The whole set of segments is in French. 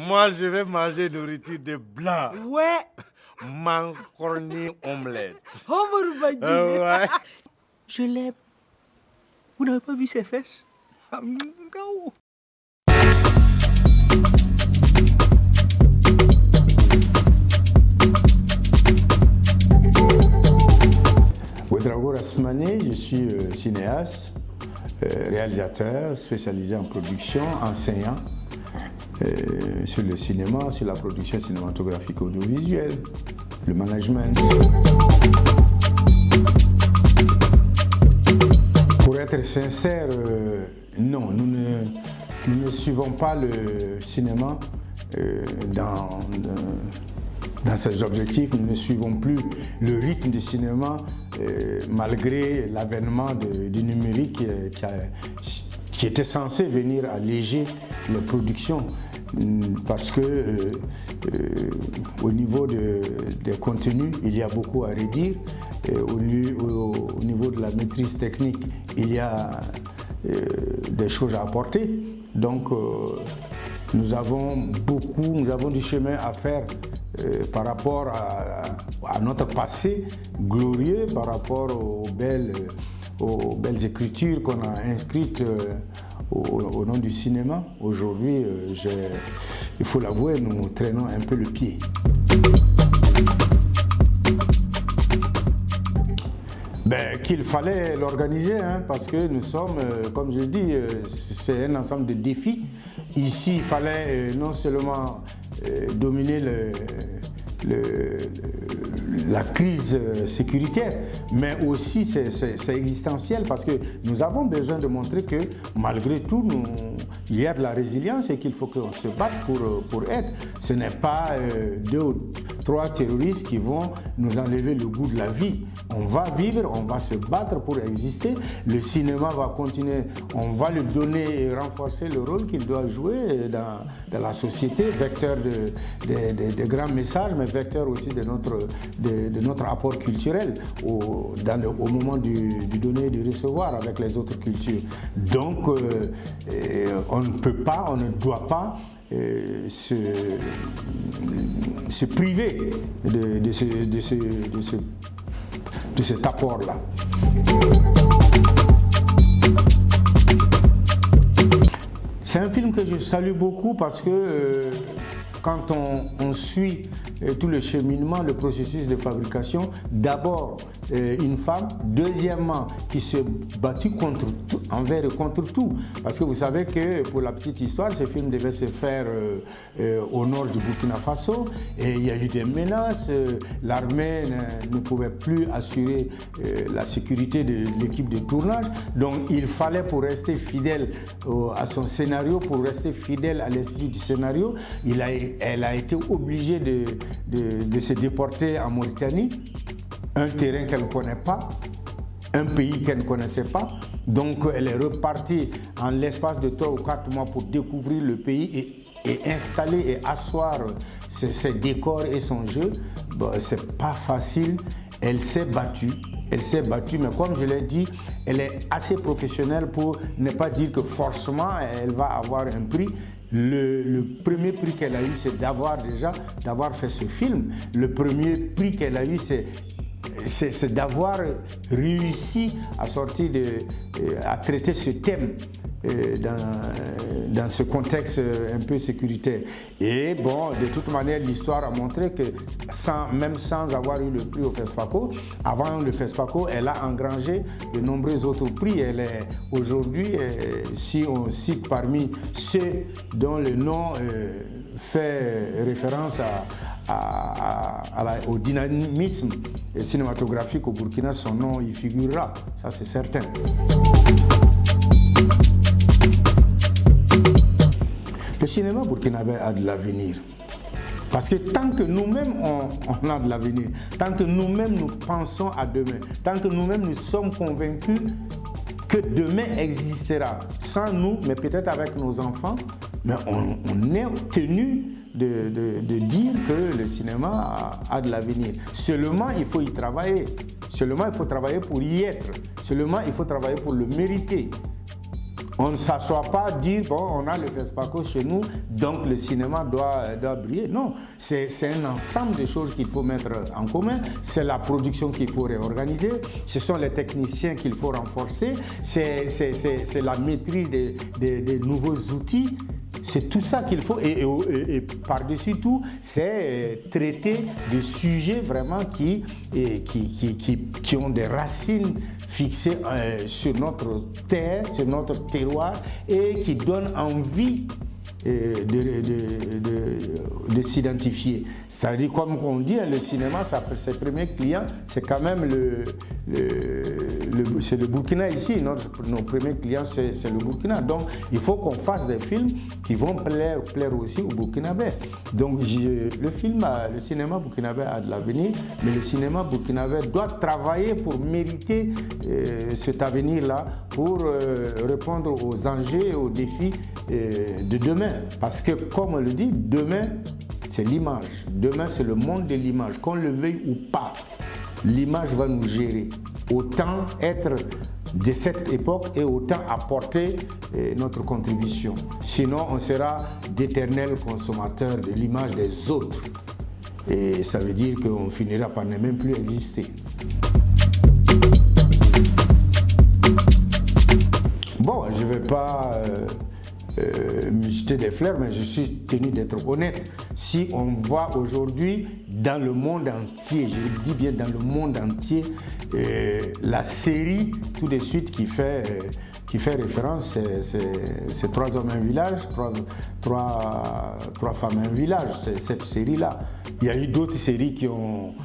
Moi, je vais manger nourriture de blanc. Ouais. Macaroni omelette. Omar Bagui. Ouais. Je l'aime. Vous n'avez pas vu ses fesses? Ouedraogo Rasmane, je suis cinéaste, réalisateur spécialisé en production, enseignant sur le cinéma, sur la production cinématographique audiovisuelle, le management. Pour être sincère, non, nous ne suivons pas le cinéma dans ses objectifs, nous ne suivons plus le rythme du cinéma malgré l'avènement du numérique qui était censé venir alléger les productions parce que au niveau des contenus, il y a beaucoup à redire. Au niveau de la maîtrise technique, il y a des choses à apporter. Donc nous avons du chemin à faire par rapport à notre passé glorieux, par rapport aux belles écritures qu'on a inscrites au nom du cinéma. Aujourd'hui, il faut l'avouer, nous traînons un peu le pied. Qu'il fallait l'organiser, parce que nous sommes, comme je dis, c'est un ensemble de défis. Ici, il fallait non seulement dominer la crise sécuritaire, mais aussi c'est existentiel parce que nous avons besoin de montrer que malgré tout, il y a de la résilience et qu'il faut qu'on se batte pour être. Ce n'est pas 2 ou 3 terroristes qui vont nous enlever le goût de la vie. On va vivre, on va se battre pour exister. Le cinéma va continuer, on va lui donner et renforcer le rôle qu'il doit jouer dans la société, vecteur de grands messages, mais vecteur aussi de notre apport culturel au moment du donner et du recevoir avec les autres cultures. Donc, on ne peut pas, on ne doit pas se priver de cet apport-là. C'est un film que je salue beaucoup parce que quand on suit tout le cheminement, le processus de fabrication, d'abord une femme, deuxièmement qui s'est battue envers et contre tout. Parce que vous savez que, pour la petite histoire, ce film devait se faire au nord du Burkina Faso et il y a eu des menaces, l'armée ne pouvait plus assurer la sécurité de l'équipe de tournage, donc il fallait, pour rester fidèle à son scénario, pour rester fidèle à l'esprit du scénario, elle a été obligée de se déporter en Mauritanie, un terrain qu'elle ne connaît pas, un pays qu'elle ne connaissait pas. Donc elle est repartie en l'espace de 3 ou 4 mois pour découvrir le pays et installer et asseoir ses décors et son jeu. C'est pas facile, elle s'est battue, mais comme je l'ai dit, elle est assez professionnelle pour ne pas dire que forcément elle va avoir un prix. Le premier prix qu'elle a eu, c'est d'avoir fait ce film. Le premier prix qu'elle a eu, c'est d'avoir réussi à à traiter ce thème dans ce contexte un peu sécuritaire. Et bon, de toute manière, l'histoire a montré que même sans avoir eu le prix au FESPACO, avant le FESPACO, elle a engrangé de nombreux autres prix. Elle est aujourd'hui, si on cite parmi ceux dont le nom fait référence au dynamisme cinématographique au Burkina, son nom y figurera, ça c'est certain. Le cinéma burkinabé a de l'avenir. Parce que tant que nous-mêmes on a de l'avenir, tant que nous-mêmes nous pensons à demain, tant que nous-mêmes nous sommes convaincus que demain existera, sans nous, mais peut-être avec nos enfants, mais on est tenu de dire que le cinéma a de l'avenir. Seulement, il faut y travailler. Seulement, il faut travailler pour y être. Seulement, il faut travailler pour le mériter. On ne s'assoit pas dire, bon, on a le FESPACO chez nous, donc le cinéma doit briller. Non, c'est un ensemble de choses qu'il faut mettre en commun. C'est la production qu'il faut réorganiser, ce sont les techniciens qu'il faut renforcer, c'est la maîtrise des nouveaux outils. C'est tout ça qu'il faut, et par-dessus tout, c'est traiter des sujets vraiment qui ont des racines fixées sur notre terre, sur notre terroir, et qui donnent envie de s'identifier. C'est-à-dire, comme on dit, le cinéma, ses premiers clients, c'est quand même c'est le Burkina ici. Nos premiers clients, c'est le Burkina. Donc, il faut qu'on fasse des films qui vont plaire aussi aux Burkinabés. Donc, le cinéma burkinabé a de l'avenir, mais le cinéma burkinabé doit travailler pour mériter cet avenir-là, pour répondre aux enjeux et aux défis de demain. Parce que, comme on le dit, demain, c'est l'image. Demain, c'est le monde de l'image. Qu'on le veuille ou pas, l'image va nous gérer. Autant être de cette époque et autant apporter notre contribution. Sinon, on sera d'éternels consommateurs de l'image des autres. Et ça veut dire qu'on finira par ne même plus exister. Bon, je ne vais pas me jeter des fleurs, mais je suis tenu d'être honnête. Si on voit aujourd'hui dans le monde entier, je dis bien dans le monde entier, la série tout de suite qui fait référence, c'est 3 hommes un village, 3 femmes un village, c'est cette série-là. Il y a eu d'autres séries qui ont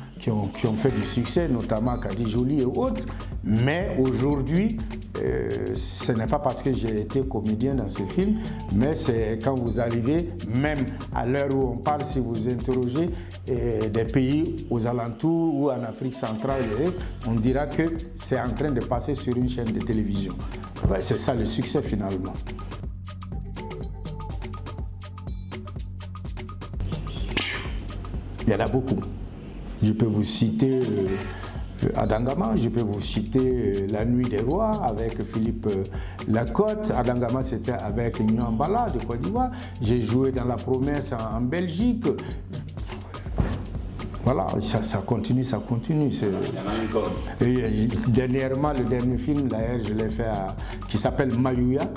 fait du succès, notamment Kadi Jolie et autres, mais aujourd'hui, ce n'est pas parce que j'ai été comédien dans ce film, mais c'est quand vous arrivez, même à l'heure où on parle, si vous interrogez des pays aux alentours ou en Afrique centrale, on dira que c'est en train de passer sur une chaîne de télévision. C'est ça le succès finalement. Il y en a beaucoup. Je peux vous citer Adangama, je peux vous citer La Nuit des Rois avec Philippe Lacotte. Adangama, c'était avec Nyambala de Côte d'Ivoire. J'ai joué dans La Promesse en Belgique. Voilà, ça continue. Et dernièrement, le dernier film, d'ailleurs, je l'ai fait qui s'appelle Mayuya.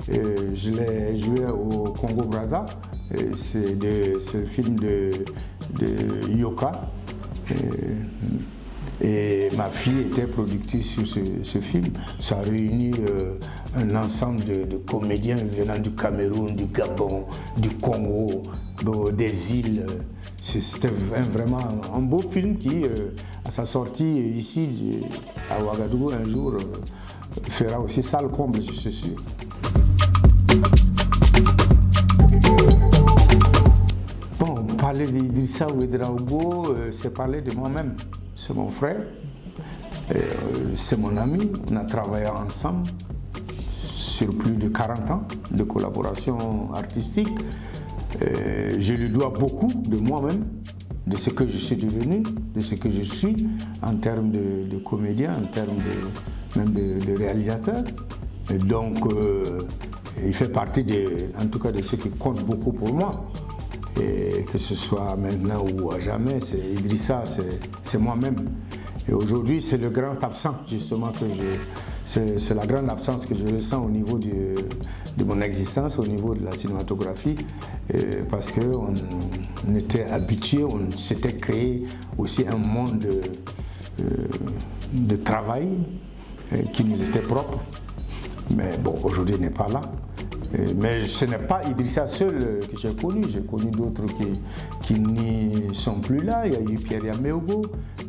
Je l'ai joué au Congo-Brazza. C'est le film de Yoka. Et ma fille était productrice sur ce film. Ça a réuni un ensemble de comédiens venant du Cameroun, du Gabon, du Congo, des îles. C'était vraiment un beau film qui, à sa sortie ici à Ouagadougou un jour, fera aussi salle comble, je suis sûr. Bon, parler d'Idrissa Ouédraogo, c'est parler de moi-même. C'est mon frère, c'est mon ami, on a travaillé ensemble sur plus de 40 ans de collaboration artistique. Je lui dois beaucoup de moi-même, de ce que je suis devenu, de ce que je suis en termes de comédien, en termes même de réalisateur. Et donc, il fait partie en tout cas de ceux qui comptent beaucoup pour moi. Et que ce soit maintenant ou à jamais, c'est Idrissa, c'est moi-même. Et aujourd'hui, c'est le grand absent, justement, c'est la grande absence que je ressens au niveau de mon existence, au niveau de la cinématographie, parce qu'on était habitué, on s'était créé aussi un monde de travail qui nous était propre. Mais bon, aujourd'hui, il n'est pas là. Mais ce n'est pas Idrissa seul que j'ai connu d'autres qui n'y sont plus là. Il y a eu Pierre Yameogo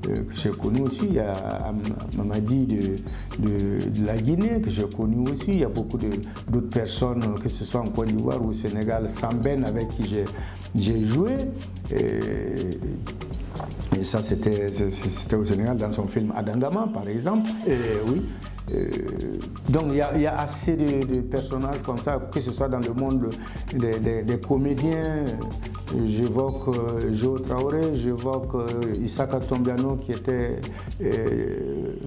que j'ai connu aussi, il y a Mamadi de la Guinée que j'ai connu aussi, il y a beaucoup d'autres personnes, que ce soit en Côte d'Ivoire ou au Sénégal, Samben avec qui j'ai joué. Et ça, c'était au Sénégal, dans son film Adangama, par exemple. Oui. Donc, il y a assez de personnages comme ça, que ce soit dans le monde des comédiens. J'évoque Joe Traoré, j'évoque Issaka Tombiano, qui était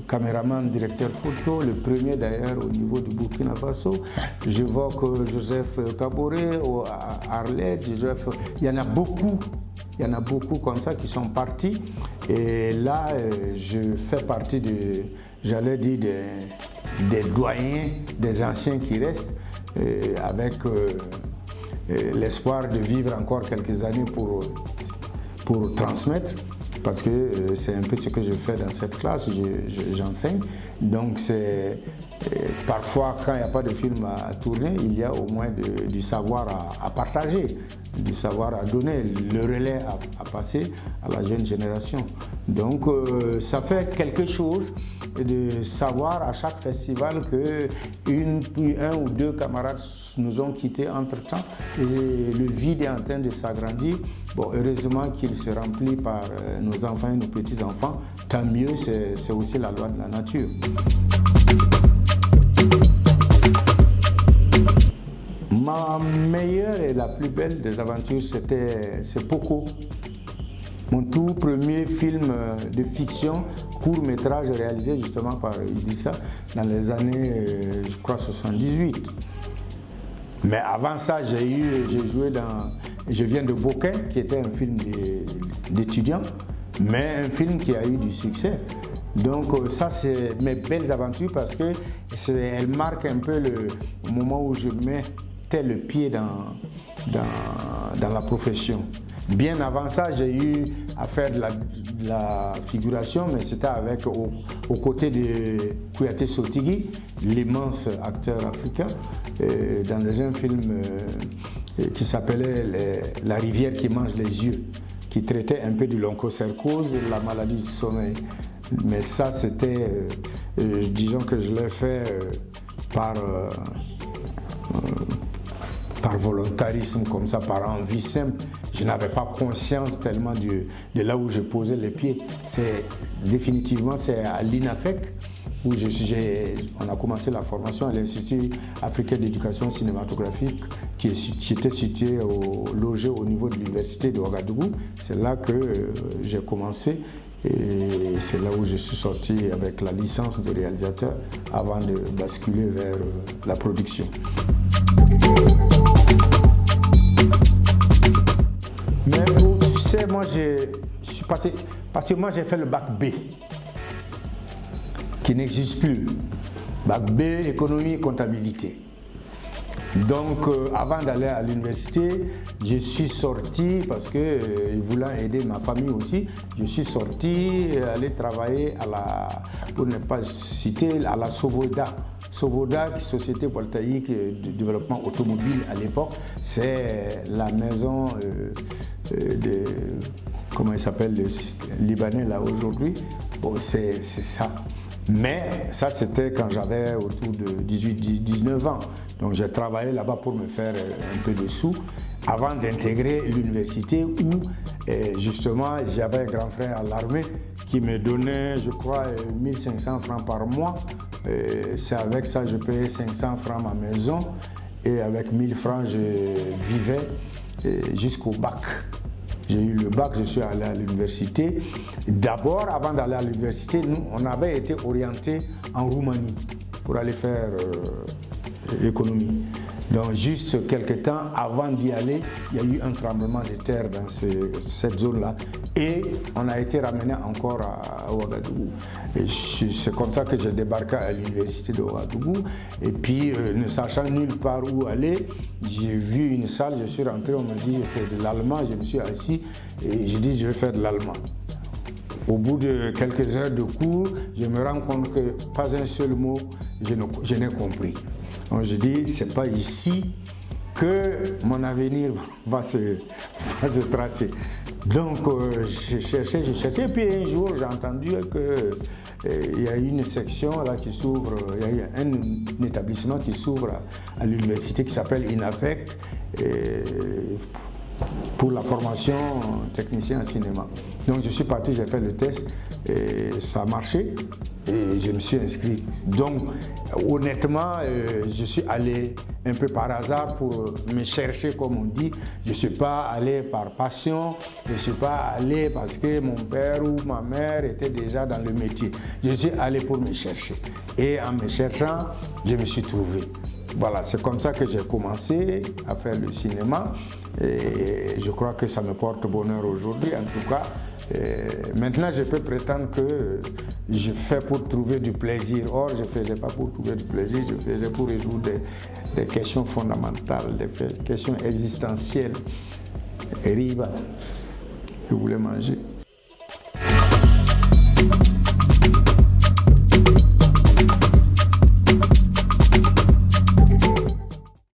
caméraman, directeur photo, le premier d'ailleurs au niveau du Burkina Faso. J'évoque Joseph Kaboré, Arlette, il y en a beaucoup. Il y en a beaucoup comme ça qui sont partis. Et là, je fais partie j'allais dire, des doyens, des anciens qui restent, avec l'espoir de vivre encore quelques années pour transmettre. Parce que c'est un peu ce que je fais dans cette classe, j'enseigne. Donc parfois, quand il n'y a pas de film à tourner, il y a au moins du savoir à partager, du savoir à donner, le relais à passer à la jeune génération. Donc ça fait quelque chose de savoir à chaque festival que un ou deux camarades nous ont quittés entre-temps et le vide est en train de s'agrandir. Bon, heureusement qu'il se remplit par nos enfants et nos petits-enfants, tant mieux, c'est aussi la loi de la nature. Ma meilleure et la plus belle des aventures, c'est Poco. Mon tout premier film de fiction, court-métrage réalisé justement par Idrissa dans les années, je crois, 78. Mais avant ça, je viens de Boquin, qui était un film d'étudiants, mais un film qui a eu du succès. Donc ça, c'est mes belles aventures parce qu'elles marquent un peu le moment où je mettais le pied dans la profession. Bien avant ça, j'ai eu à faire de la figuration, mais c'était aux côtés de Kouyaté Sotigui, l'immense acteur africain, dans un film qui s'appelait La rivière qui mange les yeux, qui traitait un peu de l'onchocercose, la maladie du sommeil. Mais ça, c'était, disons que je l'ai fait par volontarisme, comme ça, par envie simple. Je n'avais pas conscience tellement de là où je posais les pieds. Définitivement, c'est à l'INAFEC où on a commencé la formation à l'Institut africain d'éducation cinématographique qui était situé logé au niveau de l'université de Ouagadougou. C'est là que j'ai commencé et c'est là où je suis sorti avec la licence de réalisateur avant de basculer vers la production. Mais tu sais, moi je suis passé, parce que moi j'ai fait le bac B, qui n'existe plus. Bac B, économie et comptabilité. Donc avant d'aller à l'université, je suis sorti, parce que voulant aider ma famille aussi, je suis sorti aller travailler pour ne pas citer, à la Sovoda. Sovoda, société voltaïque de développement automobile à l'époque, c'est la maison comment il s'appelle, le Libanais là aujourd'hui. Bon, c'est ça. Mais ça, c'était quand j'avais autour de 18-19 ans. Donc j'ai travaillé là-bas pour me faire un peu de sous avant d'intégrer l'université où justement j'avais un grand frère à l'armée qui me donnait, je crois, 1500 francs par mois. C'est avec ça que je payais 500 francs ma maison et avec 1000 francs je vivais jusqu'au bac. J'ai eu le bac, je suis allé à l'université. D'abord, avant d'aller à l'université, nous, on avait été orientés en Roumanie pour aller faire l'économie. Donc, juste quelques temps avant d'y aller, il y a eu un tremblement de terre dans cette zone-là. Et on a été ramené encore à Ouagadougou. C'est comme ça que j'ai débarqué à l'université de Ouagadougou. Et puis, ne sachant nulle part où aller, j'ai vu une salle, je suis rentré, on me dit c'est de l'allemand, je me suis assis et j'ai dit je vais faire de l'allemand. Au bout de quelques heures de cours, je me rends compte que pas un seul mot je n'ai compris. Donc je dis, c'est pas ici que mon avenir va se tracer. Donc j'ai cherché, et puis un jour j'ai entendu qu'il y a une section là qui s'ouvre, il y a un établissement qui s'ouvre à l'université qui s'appelle INAFEC. pour la formation technicien en cinéma. Donc je suis parti, j'ai fait le test et ça a marché et je me suis inscrit. Donc honnêtement, je suis allé un peu par hasard pour me chercher comme on dit. Je ne suis pas allé par passion, je ne suis pas allé parce que mon père ou ma mère était déjà dans le métier. Je suis allé pour me chercher et en me cherchant, je me suis trouvé. Voilà, c'est comme ça que j'ai commencé à faire le cinéma et je crois que ça me porte bonheur aujourd'hui. En tout cas, maintenant je peux prétendre que je fais pour trouver du plaisir. Or, je ne faisais pas pour trouver du plaisir, je faisais pour résoudre des questions fondamentales, des questions existentielles. Et riba, je voulais manger.